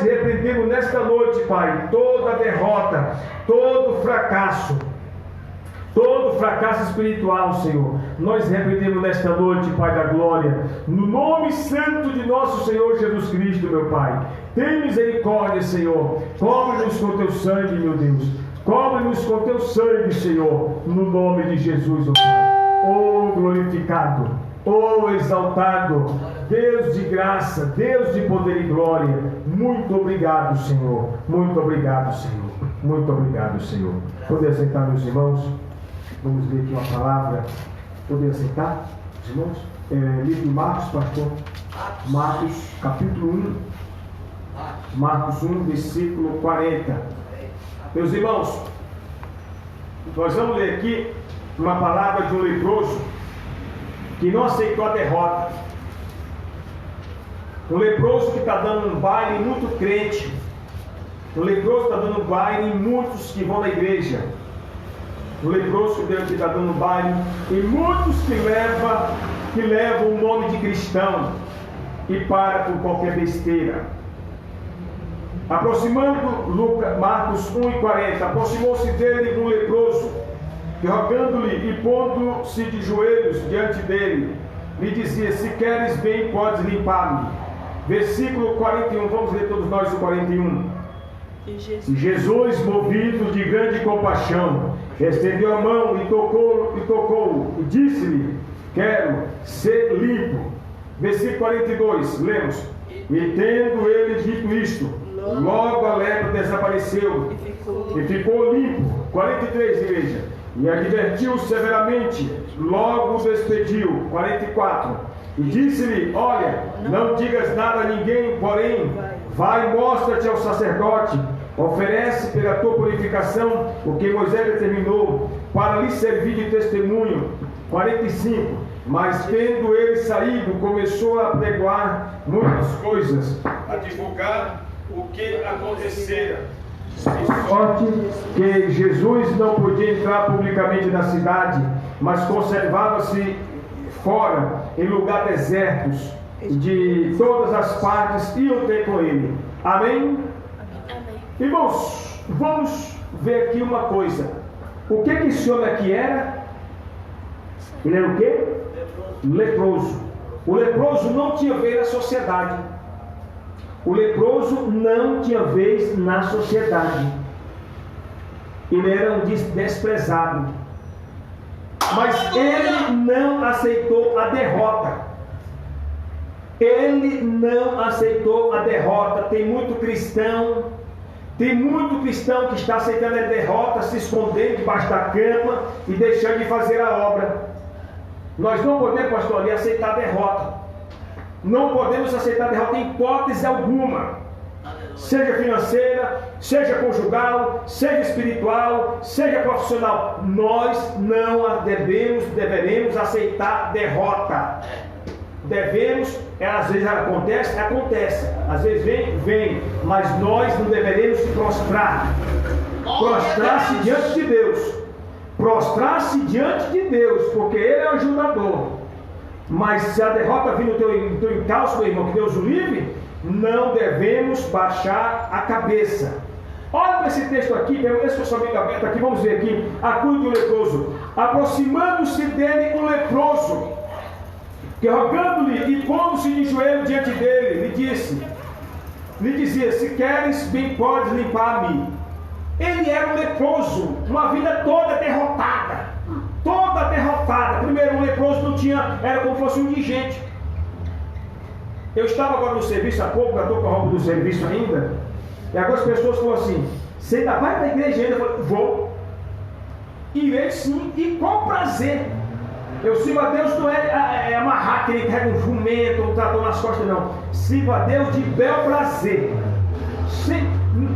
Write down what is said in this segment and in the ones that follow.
repreendemos nesta noite, Pai, toda derrota, todo fracasso espiritual, Senhor. Nós repreendemos nesta noite, Pai da glória, no nome santo de nosso Senhor Jesus Cristo, meu Pai. Tem misericórdia, Senhor. Cobre-nos com teu sangue, meu Deus. Cobre-nos com teu sangue, Senhor, no nome de Jesus, ó Pai. Oh, glorificado, oh, exaltado, Deus de graça, Deus de poder e glória. Muito obrigado, Senhor. Muito obrigado, Senhor. Muito obrigado, Senhor. Poder aceitar, meus irmãos? Vamos ver aqui uma palavra. Poder aceitar, irmãos? Livro de Marcos, pastor. Marcos, capítulo 1. Marcos 1, versículo 40. Meus irmãos, nós vamos ler aqui uma palavra de um leproso que não aceitou a derrota. Um leproso que está dando um baile em muito crente. Um leproso que está dando um baile em muitos que vão na igreja. Um leproso que está dando baile e muitos que levam o nome de cristão e para por qualquer besteira. Marcos 1,40, aproximou-se dele um leproso, que rogando-lhe e pondo-se de joelhos diante dele, lhe dizia: se queres bem, podes limpar-me. Versículo 41, vamos ler todos nós o 41. E Jesus, movido de grande compaixão, estendeu a mão e tocou-o, e disse-lhe: quero ser limpo. Versículo 42, lemos: e tendo ele dito isto, logo a lepra desapareceu e ficou limpo. 43, igreja. E advertiu severamente, logo o despediu. 44. E disse-lhe: olha, não digas nada a ninguém, porém vai e mostra-te ao sacerdote, oferece pela tua purificação o que Moisés determinou, para lhe servir de testemunho. 45. Mas tendo ele saído, começou a pregoar muitas coisas, a divulgar o que acontecera. De sorte que Jesus não podia entrar publicamente na cidade, mas conservava-se fora, em lugar desertos, de todas as partes iam ter com ele. Amém? Irmãos, vamos ver aqui uma coisa. O que esse homem aqui era? Ele era o quê? Leproso. O leproso não tinha vez na sociedade. O leproso não tinha vez na sociedade. Ele era um desprezado. Mas ele não aceitou a derrota. Ele não aceitou a derrota. Tem muito cristão que está aceitando a derrota, se escondendo debaixo da cama e deixando de fazer a obra. Nós não podemos, pastor, ali aceitar a derrota. Não podemos aceitar a derrota em hipótese alguma. Seja financeira, seja conjugal, seja espiritual, seja profissional. Nós não deveremos aceitar derrota. Às vezes acontece, às vezes vem, mas nós não deveremos se prostrar. Prostrar-se diante de Deus. Prostrar-se diante de Deus, porque Ele é o ajudador. Mas se a derrota vir no teu encalço, meu irmão, que Deus o livre, não devemos baixar a cabeça. Olha para esse texto aqui, permanece com a sua Bíblia aberta aqui, vamos ver aqui, a cura do leproso. Aproximando-se dele um leproso, que rogando-lhe e pondo-se de joelho diante dele, lhe dizia: se queres, bem podes limpar-me. Ele era um leproso, uma vida toda derrotada. Primeiro, um leproso não tinha, era como se fosse um indigente. Eu estava agora no serviço há pouco, eu estou com a roupa do serviço ainda, e agora as pessoas falam assim: você ainda vai para a igreja ainda? Eu falei: vou. Irei sim, e com prazer. Eu sirvo a Deus, não é amarrar aquele que carrega um jumento, um trator nas costas, não. Sirvo a Deus de bel prazer.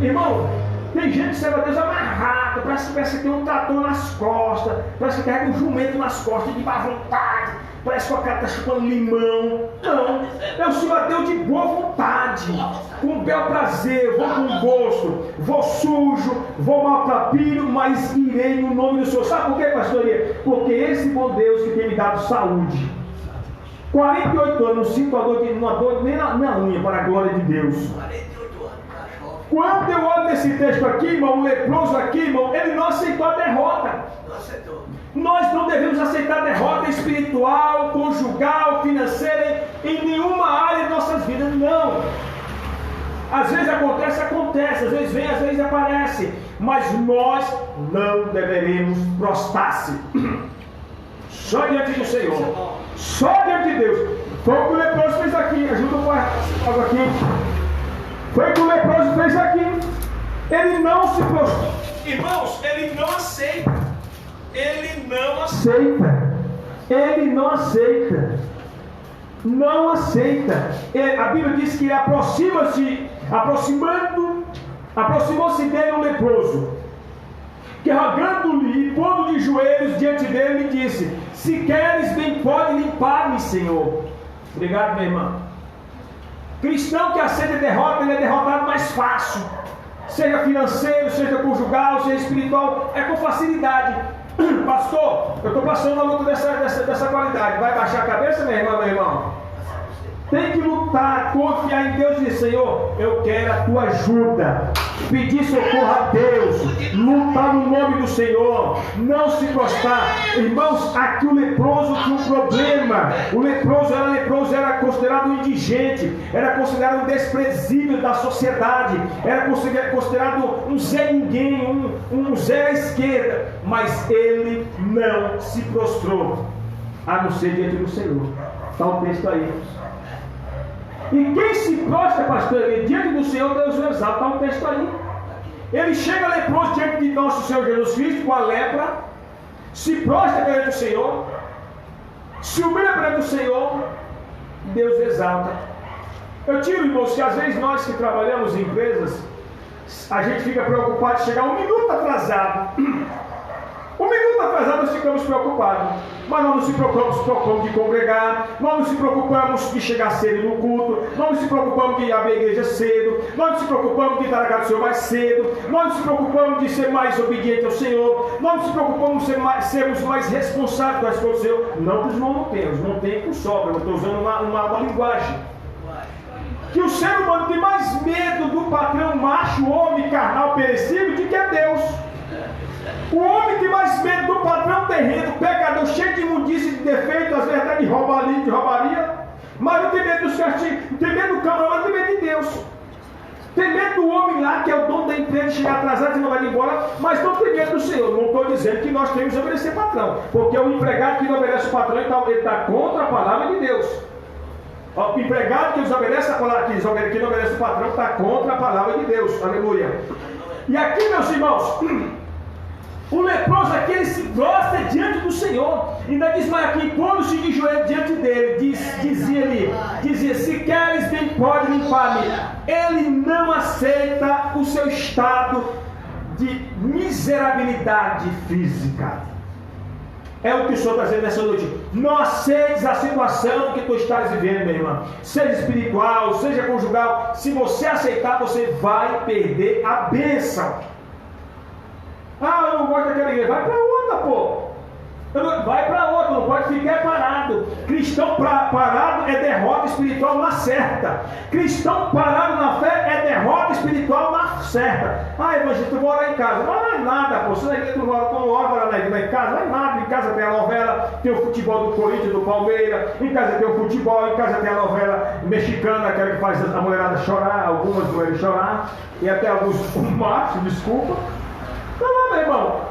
Irmão, tem gente que serve a Deus amarrado, parece que tem um trator nas costas, parece que carrega um jumento nas costas, de má vontade, parece que o cara está chupando limão. Não, eu sirvo a Deus de boa vontade, com bel prazer, vou com gosto, vou sujo, vou maltrapilho, mas irei no nome do Senhor. Sabe por quê, pastoria? Porque esse bom Deus que tem me dado saúde. 48 anos, não sinto a dor nem na unha, para a glória de Deus. Quando eu olho nesse texto aqui, irmão, o leproso aqui, irmão, ele não aceitou a derrota. Não aceitou. Nós não devemos aceitar derrota espiritual, conjugal, financeira, em nenhuma área de nossas vidas, não. Às vezes acontece, às vezes vem, às vezes aparece, mas nós não deveremos prostrar-se. Só diante do Senhor, só diante de Deus. Foi o que o leproso fez aqui, ajuda o pai algo aqui. Foi o que o leproso fez aqui. Ele não se prostrou. Irmãos, ele não aceita. Ele não aceita. Ele não aceita. Não aceita. A Bíblia diz que aproximou-se dele um leproso, que rogando-lhe e pondo de joelhos diante dele, lhe disse: se queres, bem pode limpar-me, Senhor. Obrigado, meu irmão. Cristão que aceita derrota, ele é derrotado mais fácil. Seja financeiro, seja conjugal, seja espiritual, é com facilidade. Pastor, eu estou passando a luta dessa qualidade. Vai baixar a cabeça, meu irmão? Tem que lutar, confiar em Deus e dizer: Senhor, eu quero a tua ajuda. Pedir socorro a Deus, lutar no nome do Senhor, não se prostrar. Irmãos, aqui o leproso tinha um problema. O leproso era considerado um indigente, era considerado um desprezível da sociedade, era considerado um Zé Ninguém, um Zé à esquerda. Mas ele não se prostrou, a não ser diante do Senhor. Está o texto aí. E quem se prostra, pastor, diante do Senhor, Deus o exalta. Está o texto aí. Ele chega leproso diante de nosso Senhor Jesus Cristo com a lepra, se prostra perante o Senhor, se humilha perante o Senhor, Deus exalta. Eu tiro, irmãos, que às vezes nós que trabalhamos em empresas, a gente fica preocupado de chegar um minuto atrasado. Um minuto atrasado nós ficamos preocupados, mas nós não se preocupamos de congregar, nós não se preocupamos de chegar cedo no culto, nós não se preocupamos de abrir a igreja cedo, nós não se preocupamos de estar na casa do Senhor mais cedo, nós não se preocupamos de ser mais obediente ao Senhor, nós não se preocupamos de sermos mais responsáveis com as coisas do Senhor. Não que os irmãos não tem com sobra, eu estou usando uma linguagem. Que o ser humano tem mais medo do patrão macho, homem, carnal, perecível, de que é Deus. O homem tem mais medo do patrão terreno, pecador, cheio de imundícia, de defeito, às vezes até de roubaria, mas não tem medo dos castigos, não tem medo do camarão, não tem medo de Deus. Tem medo do homem lá, que é o dono da empresa, chegar atrasado e não vai embora, mas não tem medo do Senhor. Não estou dizendo que nós temos que obedecer patrão, porque o empregado que não obedece o patrão, ele está contra a palavra de Deus. O empregado que desobedece a palavra, que não obedece o patrão, está contra a palavra de Deus. Aleluia. E aqui, meus irmãos, o leproso aqui, ele se prostra diante do Senhor. Ainda diz mais aqui: pondo-se de joelho diante dele, dizia: se queres, bem pode limpar-me. Ele não aceita o seu estado de miserabilidade física. É o que o Senhor está dizendo nessa noite. Não aceites a situação que tu estás vivendo, meu irmão. Seja espiritual, seja conjugal. Se você aceitar, você vai perder a bênção. Ah, eu não gosto daquela igreja. Vai para outra, pô. Vai para outra, não pode ficar parado. Cristão parado é derrota espiritual na certa. Cristão parado na fé é derrota espiritual na certa. Ah, evangelista, eu vou orar em casa. Não é nada, pô. Se na igreja tu não ora lá em casa, não é nada. Em casa tem a novela, tem o futebol do Corinthians, do Palmeiras. Em casa tem o futebol, em casa tem a novela mexicana, aquela que faz a mulherada chorar, algumas mulheres chorar, e até alguns machos, desculpa. Não, meu irmão.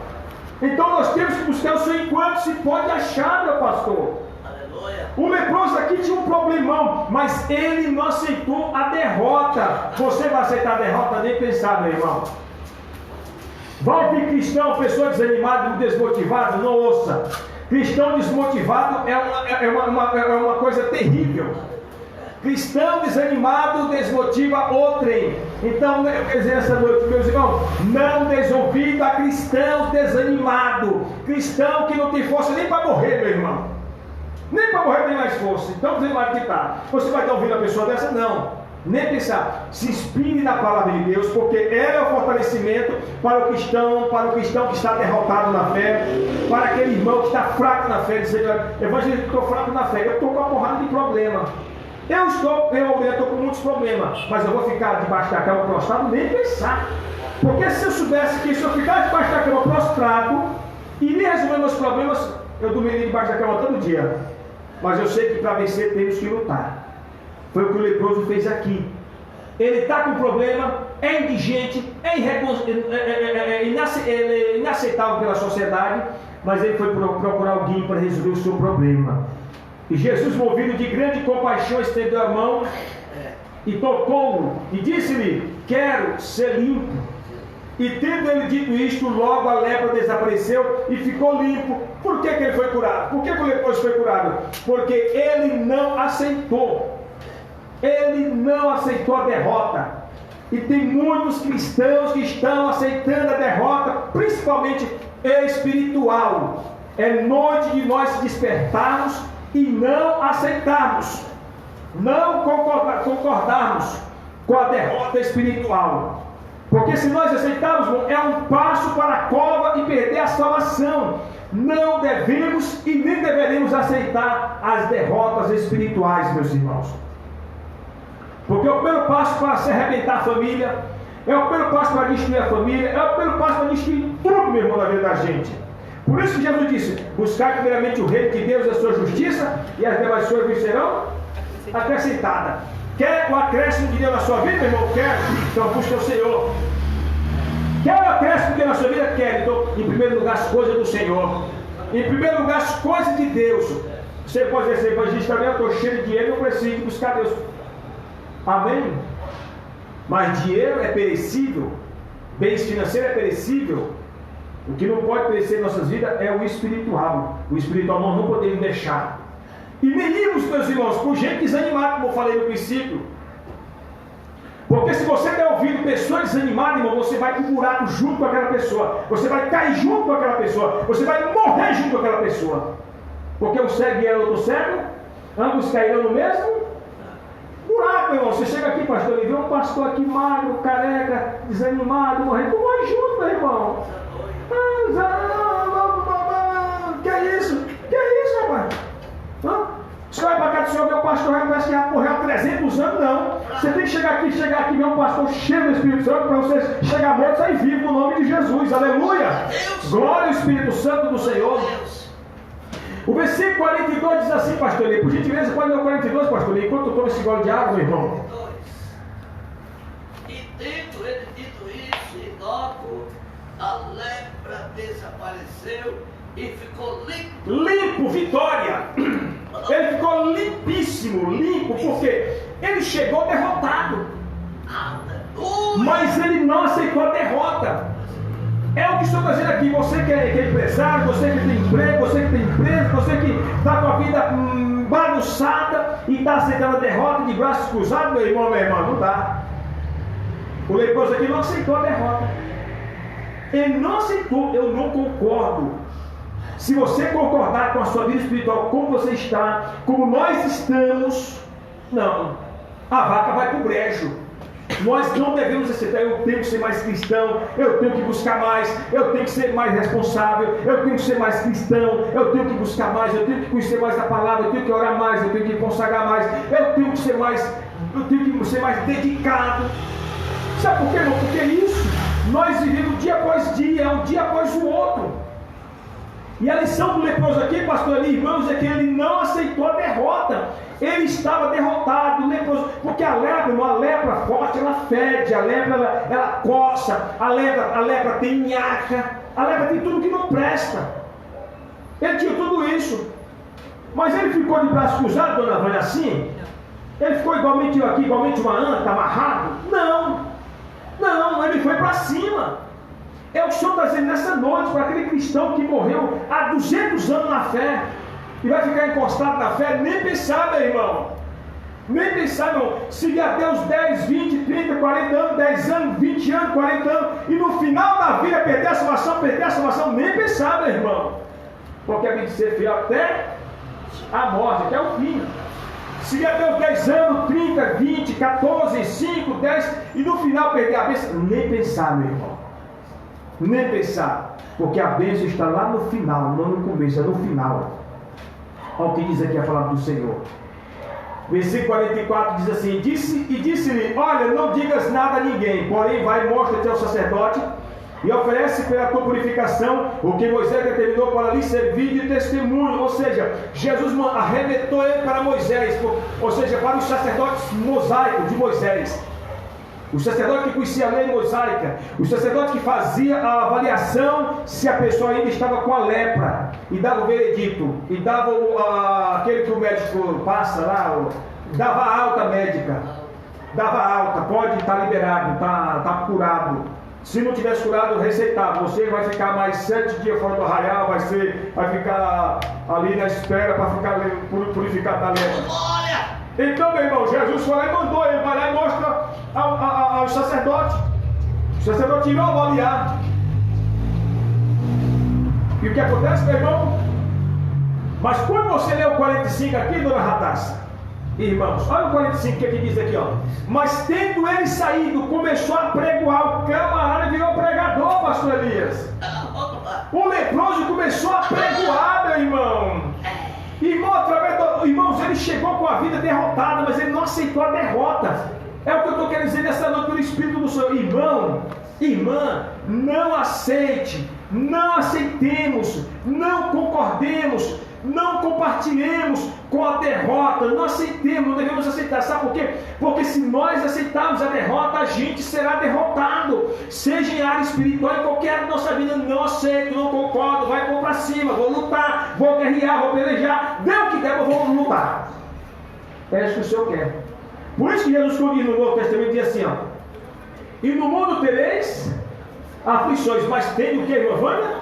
Então nós temos que buscar o Senhor enquanto se pode achar, meu pastor. Aleluia. O leproso aqui tinha um problemão, mas ele não aceitou a derrota. Você vai aceitar a derrota? Nem pensar, meu irmão. Vai ouvir cristão, pessoa desanimada, desmotivada? Não ouça. Cristão desmotivado é uma coisa terrível. Cristão desanimado desmotiva outrem. Então, eu quero dizer essa noite, meus irmãos, não desouvida a cristão desanimado, cristão que não tem força nem para morrer, meu irmão, nem para morrer tem mais força. Então, desanimado que está. Você vai estar ouvindo a pessoa dessa? Não, nem pensar. Se inspire na palavra de Deus, porque ela é o fortalecimento para o cristão que está derrotado na fé, para aquele irmão que está fraco na fé, dizendo: evangelista, eu estou fraco na fé, eu estou com uma porrada de problema. Eu estou com muitos problemas, mas eu vou ficar debaixo da cama prostrado, nem pensar. Porque se eu soubesse que se eu ficar debaixo da cama prostrado, iria resolver meus problemas, eu dormiria debaixo da cama todo dia. Mas eu sei que para vencer temos que lutar. Foi o que o leproso fez aqui. Ele está com problema, é indigente, é inaceitável pela sociedade, mas ele foi procurar alguém para resolver o seu problema. E Jesus, movido de grande compaixão, estendeu a mão e tocou-o e disse-lhe: quero ser limpo. E tendo ele dito isto, logo a lepra desapareceu e ficou limpo. Por que ele foi curado? Por que o leproso foi curado? Porque ele não aceitou. Ele não aceitou a derrota. E tem muitos cristãos que estão aceitando a derrota, principalmente espiritual. É noite de nós despertarmos e não aceitarmos, não concordarmos com a derrota espiritual. Porque se nós aceitarmos, é um passo para a cova e perder a salvação. Não devemos e nem deveremos aceitar as derrotas espirituais, meus irmãos. Porque é o primeiro passo para se arrebentar a família, é o primeiro passo para destruir a família, é o primeiro passo para destruir tudo, meu irmão, na vida da gente. Por isso que Jesus disse: buscar primeiramente o reino de Deus e a sua justiça, e as demais coisas vos serão acrescentadas. Quer o acréscimo de Deus na sua vida, meu irmão? Quer? Então busca o Senhor. Quer o acréscimo de Deus na sua vida? Quer. Então, em primeiro lugar, as coisas do Senhor. Em primeiro lugar, as coisas de Deus. Você pode dizer: evangelista, eu estou cheio de dinheiro, não preciso buscar Deus. Amém? Mas dinheiro é perecível, bens financeiros é perecível. O que não pode perecer em nossas vidas é o espiritual. O espiritual nós não podemos deixar. E nem irmos, meus irmãos, por gente desanimada, como eu falei no princípio. Porque se você der ouvido pessoas desanimadas, irmão, você vai para o buraco junto com aquela pessoa. Você vai cair junto com aquela pessoa. Você vai morrer junto com aquela pessoa. Porque um cego e outro cego, ambos cairão no mesmo buraco, irmão. Você chega aqui, pastor, e vê um pastor aqui magro, careca, desanimado, morrendo. Tu morre junto, meu irmão. Que é isso? Que é isso, rapaz? Você vai para cá do Senhor, ver o pastor, parece que já morreu há 300 anos, não. Você tem que chegar aqui ver um pastor cheio do Espírito Santo, para você chegar morto e sair vivo no nome de Jesus. Aleluia! Glória ao Espírito Santo do Senhor. O versículo 42 diz assim, pastor, por gentileza, pode ler o 42, pastor, enquanto eu tomo esse gole de água, meu irmão. E tendo ele dito isso, e logo a lepra desapareceu e ficou limpo. Limpo, vitória. Ele ficou limpíssimo, limpo, porque ele chegou derrotado. Aleluia. Mas ele não aceitou a derrota. É o que estou dizendo aqui. Você que é empresário, você que tem emprego, você que tem empresa, você que está com a vida bagunçada e está aceitando a derrota de braços cruzados, meu irmão, minha irmã, não dá. O leproso aqui não aceitou a derrota. Ele não aceitou. Eu não concordo. Se você concordar com a sua vida espiritual, como você está, como nós estamos, não. A vaca vai para o brejo. Nós não devemos aceitar. Eu tenho que ser mais cristão, eu tenho que buscar mais, eu tenho que ser mais responsável, eu tenho que ser mais cristão, eu tenho que buscar mais, eu tenho que conhecer mais a palavra, eu tenho que orar mais, eu tenho que consagrar mais, eu tenho que ser mais dedicado. Sabe por quê, irmão? Porque isso, nós vivemos dia após dia, um dia após o outro. E a lição do leproso aqui, pastor ali, irmãos, é que ele não aceitou a derrota. Ele estava derrotado, leproso, porque a lepra forte, ela fede, a lepra ela coça, a lepra tem nhaca, a lepra tem tudo que não presta. Ele tinha tudo isso. Mas ele ficou de braço cruzado, dona Vânia, assim? Ele ficou igualmente eu aqui, igualmente uma anta, amarrado? Não, ele foi para cima. É o que o Senhor está dizendo nessa noite para aquele cristão que morreu há 200 anos na fé e vai ficar encostado na fé. Nem pensar, meu irmão. Nem pensar, irmão. Se a Deus 10, 20, 30, 40 anos, 10 anos, 20 anos, 40 anos e no final da vida perder a salvação, nem pensar, meu irmão. Porque a gente ser fiel até a morte, até o fim. Se a Deus 10 anos, 30, 20, 14, 5, 10 e no final perder a bênção, nem pensar, meu irmão. Nem pensar, porque a bênção está lá no final, não no começo, é no final. Olha o que diz aqui a palavra do Senhor. Versículo 44 diz assim: disse-lhe, olha, não digas nada a ninguém, porém vai e mostra-te ao sacerdote e oferece pela tua purificação o que Moisés determinou para lhe servir de testemunho. Ou seja, Jesus arremetou ele para Moisés, ou seja, para os sacerdotes mosaicos de Moisés. O sacerdote que conhecia a lei mosaica, o sacerdote que fazia a avaliação se a pessoa ainda estava com a lepra, e dava o veredito, e dava aquele que o médico passa lá, dava a alta médica, dava a alta, pode estar liberado, está curado. Se não tivesse curado, receitava, você vai ficar mais 7 dias fora do arraial, vai ficar ali na espera para ficar purificado da lepra. Então, meu irmão, Jesus foi lá e mandou, ele vai lá e mostra ao sacerdote. O sacerdote irá avaliar. E o que acontece, meu irmão? Mas quando você lê o 45 aqui, dona Radassa, irmãos, olha o 45 que aqui diz aqui, ó. Mas tendo ele saído, começou a pregoar. O camarada virou pregador, pastor Elias. O leproso começou a pregoar, meu irmão. Irmãos, ele chegou com a vida derrotada, mas ele não aceitou a derrota. É o que eu estou querendo dizer nessa noite pelo Espírito do Senhor. Irmão, irmã, não aceite, não aceitemos, não concordemos, não compartilhemos com a derrota, não aceitemos, não devemos aceitar. Sabe por quê? Porque se nós aceitarmos a derrota, a gente será derrotado, seja em área espiritual, em qualquer área da nossa vida. Não aceito, não concordo, vai pôr para cima, vou lutar, vou guerrear, vou pelejar, dê o que der, eu vou lutar. É isso que o Senhor quer. Por isso que Jesus, quando diz no Novo Testamento, diz assim, ó: e no mundo tereis aflições, mas tem o que, irmã Vânia?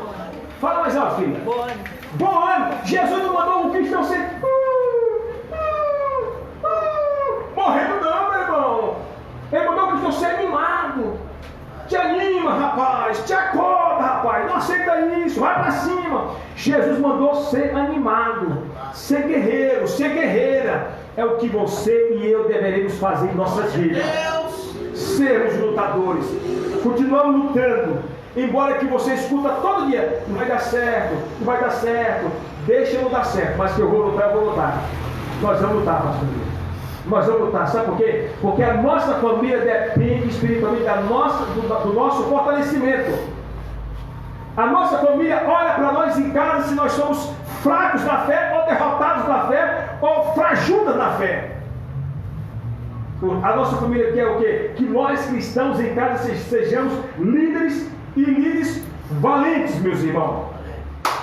Fala mais alto, filha. Bom ano. Jesus não mandou um cristão ser morrendo não, meu irmão. Ele mandou o cristão ser animado. Te anima, rapaz. Te acorda, rapaz. Não aceita isso. Vai para cima. Jesus mandou ser animado, ser guerreiro, ser guerreira. É o que você e eu deveremos fazer em nossas vidas. Sermos lutadores. Continuamos lutando. Embora que você escuta todo dia, não vai dar certo, não vai dar certo, deixa não dar certo, mas que eu vou lutar, eu vou lutar. Nós vamos lutar, pastor. Nós vamos lutar, sabe por quê? Porque a nossa família depende espiritualmente do nosso fortalecimento. A nossa família olha para nós em casa se nós somos fracos na fé, ou derrotados na fé, ou frajudas na fé. A nossa família quer o quê? Que nós cristãos em casa sejamos líderes e líderes valentes, meus irmãos.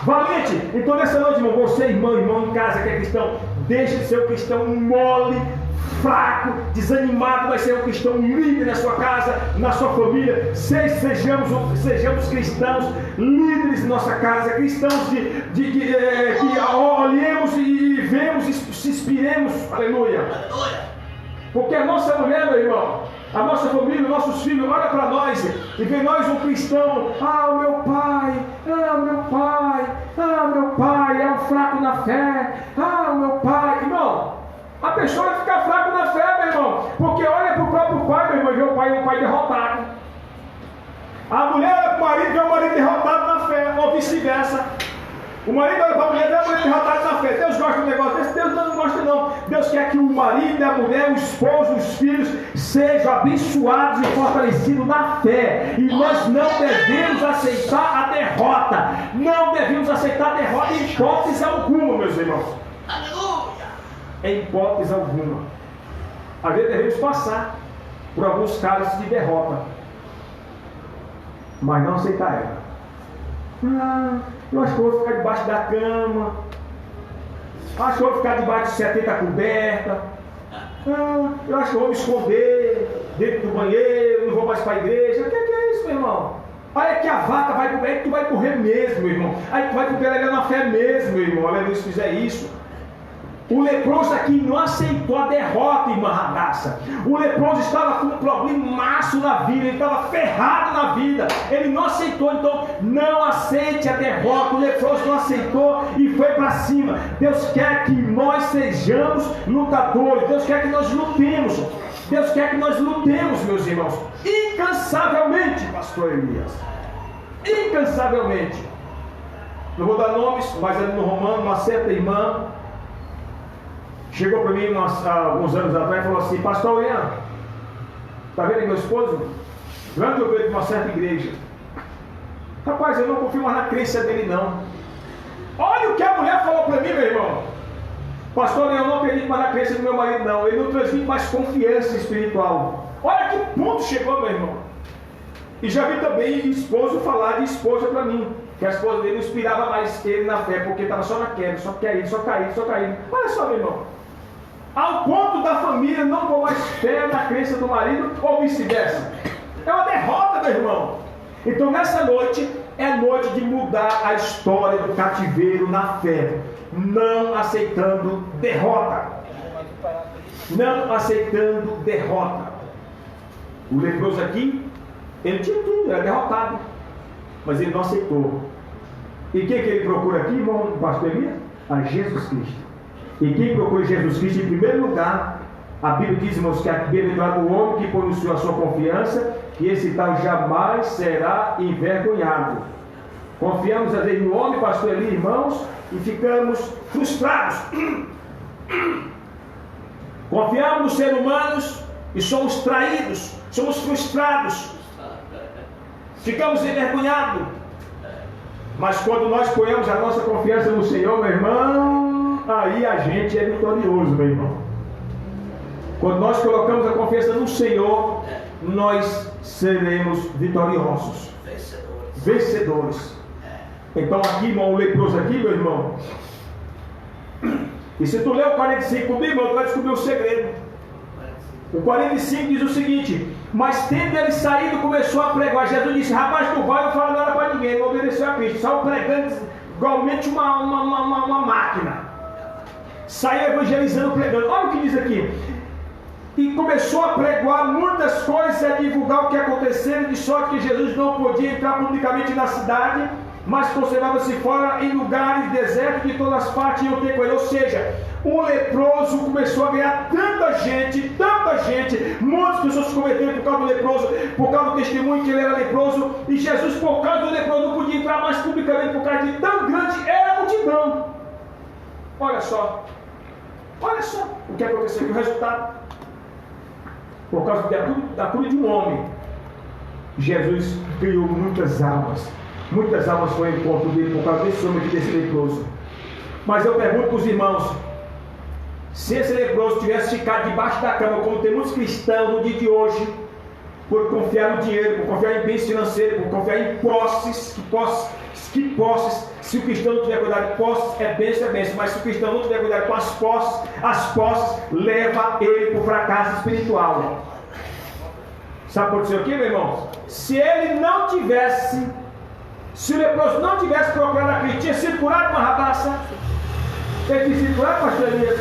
Valente. Então nessa noite, irmão, você, irmão em casa que é cristão, deixe de ser um cristão mole, fraco, desanimado, mas ser um cristão líder na sua casa, na sua família. Sejamos cristãos líderes em nossa casa, cristãos que olhemos e vemos e se inspiremos. Aleluia. Porque a nossa mulher, meu irmão, a nossa família, nossos filhos, olha para nós e vê nós um cristão. O meu pai é um fraco na fé. O meu pai. Irmão, a pessoa vai ficar fraco na fé, meu irmão, porque olha para o próprio pai, meu irmão, e vê o pai é um pai derrotado. A mulher olha para o marido e vê o marido derrotado na fé, ou vice-versa. O marido olha para a mulher e vê o marido derrotado na fé. Deus gosta do negócio desse? Deus não gosta não. Deus quer que o marido, a mulher, o esposo, os filhos sejam abençoados e fortalecidos na fé. E nós não devemos aceitar a derrota. Não devemos aceitar a derrota em hipótese alguma, meus irmãos. Aleluia! Em hipótese alguma. Às vezes devemos passar por alguns casos de derrota, mas não aceitar ela. Eu acho que eu vou ficar debaixo da cama. Acho que eu vou ficar debaixo de 70 cobertas. Eu acho que eu vou me esconder dentro do banheiro. Não vou mais para a igreja. O que é isso, meu irmão? Aí é que a vaca vai comer, é que tu vai correr mesmo, meu irmão. Aí tu vai cooperar na fé mesmo, meu irmão. Aleluia, se fizer isso. O leproso aqui não aceitou a derrota, irmã Radassa. O leproso estava com um problemaço na vida, ele estava ferrado na vida, ele não aceitou. Então não aceite a derrota. O leproso não aceitou e foi para cima. Deus quer que nós sejamos lutadores. Deus quer que nós lutemos. Deus quer que nós lutemos, meus irmãos, incansavelmente, pastor Elias, incansavelmente. Não vou dar nomes, mas ali no Romano, uma certa irmã, chegou para mim alguns anos atrás e falou assim: Pastor Leandro, está vendo meu esposo? Grande ovelha de uma certa igreja. Rapaz, eu não confio mais na crença dele não. Olha o que a mulher falou para mim, meu irmão. Pastor, eu não acredito mais na crença do meu marido não. Ele não transmite mais confiança espiritual. Olha que ponto chegou, meu irmão. E já vi também esposo falar de esposa para mim, que a esposa dele não inspirava mais ele na fé, porque estava só na queda, só caindo. Olha só, meu irmão. Ao ponto da família não pôr mais fé na crença do marido, ou vice-versa. É uma derrota, meu irmão. Então nessa noite é noite de mudar a história do cativeiro na fé, não aceitando derrota. Não aceitando derrota. O leproso aqui, ele tinha tudo, era derrotado, mas ele não aceitou. E quem que ele procura aqui, irmão pastor Elias? A Jesus Cristo. E quem procura Jesus Cristo em primeiro lugar, a Bíblia diz, irmãos, que a bem-aventurado o homem que põe no Senhor a sua confiança, que esse tal jamais será envergonhado. Confiamos às vezes no homem, pastor Eli, irmãos, e ficamos frustrados. Confiamos nos seres humanos e somos traídos, somos frustrados, ficamos envergonhados. Mas quando nós ponhamos a nossa confiança no Senhor, meu irmão, aí a gente é vitorioso, meu irmão. Quando nós colocamos a confiança no Senhor, nós seremos vitoriosos, vencedores. Então aqui, irmão, o leproso aqui, meu irmão, e se tu ler o 45 comigo, irmão, tu vai descobrir o segredo. O 45 diz o seguinte: mas tendo ele saído, começou a pregar. Jesus disse: rapaz, tu vai, não fala nada para ninguém, não obedeceu a Cristo, saiu pregando igualmente uma máquina, saiu evangelizando, pregando. Olha o que diz aqui: e começou a pregoar muitas coisas, a divulgar o que aconteceu, de sorte que Jesus não podia entrar publicamente na cidade, mas conservava-se fora em lugares desertos, de todas as partes iam ter com ele. Ou seja, o leproso começou a ganhar tanta gente, muitas pessoas se converteram por causa do leproso, por causa do testemunho que ele era leproso, e Jesus, por causa do leproso, não podia entrar mais publicamente, por causa de tão grande era a multidão. Olha só o que aconteceu, o resultado. Por causa da cura de um homem, Jesus ganhou muitas almas foram em encontro dele por causa desse homem, desse leproso. Mas eu pergunto para os irmãos, se esse leproso tivesse ficado debaixo da cama, como tem muitos cristãos no dia de hoje, por confiar no dinheiro, por confiar em bens financeiros, por confiar em posses, se o cristão não tiver cuidado de posses, é bênção, mas se o cristão não tiver cuidado com as posses leva ele para o fracasso espiritual. Sabe o que aconteceu aqui, meu irmão? Se o leproso não tivesse procurado a Cristo, tinha sido curado com uma rabaça, ele tinha sido curado, pastor Elias?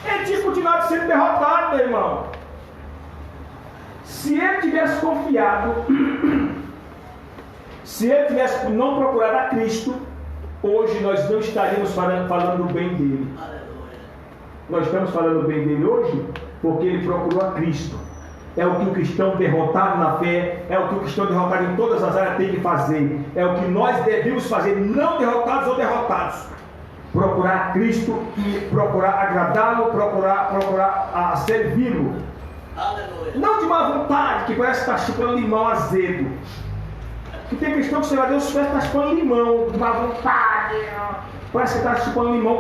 Ele tinha continuado sendo derrotado, meu irmão. Se ele tivesse confiado, se ele tivesse não procurado a Cristo, hoje nós não estaríamos falando bem dele. Nós estamos falando bem dele hoje porque ele procurou a Cristo. É o que o cristão derrotado na fé, é o que o cristão derrotado em todas as áreas tem que fazer. É o que nós devemos fazer, não derrotados ou derrotados. Procurar a Cristo e procurar agradá-lo, procurar servi-lo. Não de má vontade, que parece que está chupando limão azedo. Que tem cristão que você vai ver os pés está chupando limão, de má vontade. Parece que está chupando limão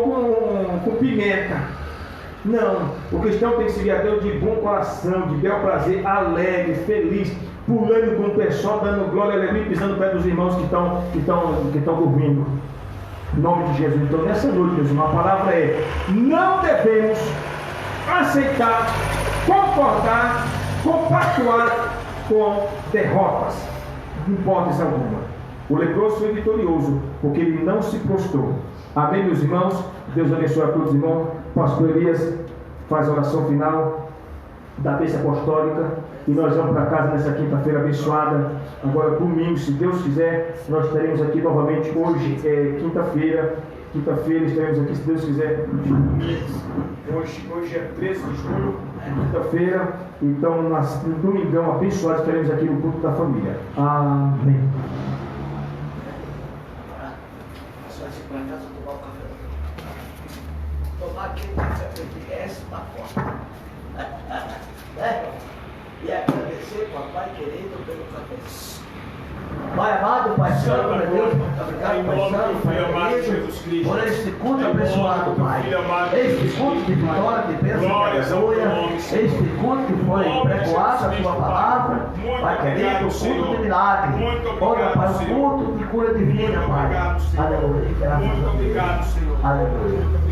com pimenta. Não, o cristão tem que seguir a Deus de bom coração, de bel prazer, alegre, feliz, pulando com o pé só, dando glória, aleluia, pisando no pé dos irmãos que estão dormindo. Em nome de Jesus. Então, nessa noite, meus irmãos, a palavra é: não devemos aceitar, concordar, compactuar com derrotas, de hipótese alguma. O leproso foi vitorioso, porque ele não se prostrou. Amém, meus irmãos? Deus abençoe a todos, irmãos. Pastor Elias faz a oração final da bênção apostólica e nós vamos para casa nessa quinta-feira abençoada. Agora, domingo, se Deus quiser, nós estaremos aqui novamente. Hoje é quinta-feira estaremos aqui, se Deus quiser. Hoje é 13 de julho, quinta-feira. Então, no domingão abençoado, estaremos aqui no culto da família. Amém. Para casa tomar o café. tomar aquele café preto, essa da porta. E agradecer, papai querido, pelo café. Pai amado, Pai Santo, meu Deus, muito obrigado, Pai Santo, Pai querido, por este culto abençoado, Pai. Este culto de vitória, de bênção, de aleluia. Este culto que foi pregoado a tua palavra, Pai querido, culto de milagre. Olha, Pai, o culto de cura divina, Pai. Aleluia. Graças a Deus. Aleluia.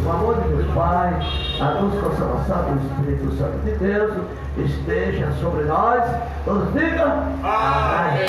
O amor de Deus Pai, a luz e consolação do Espírito Santo de Deus esteja sobre nós. Todos digam amém.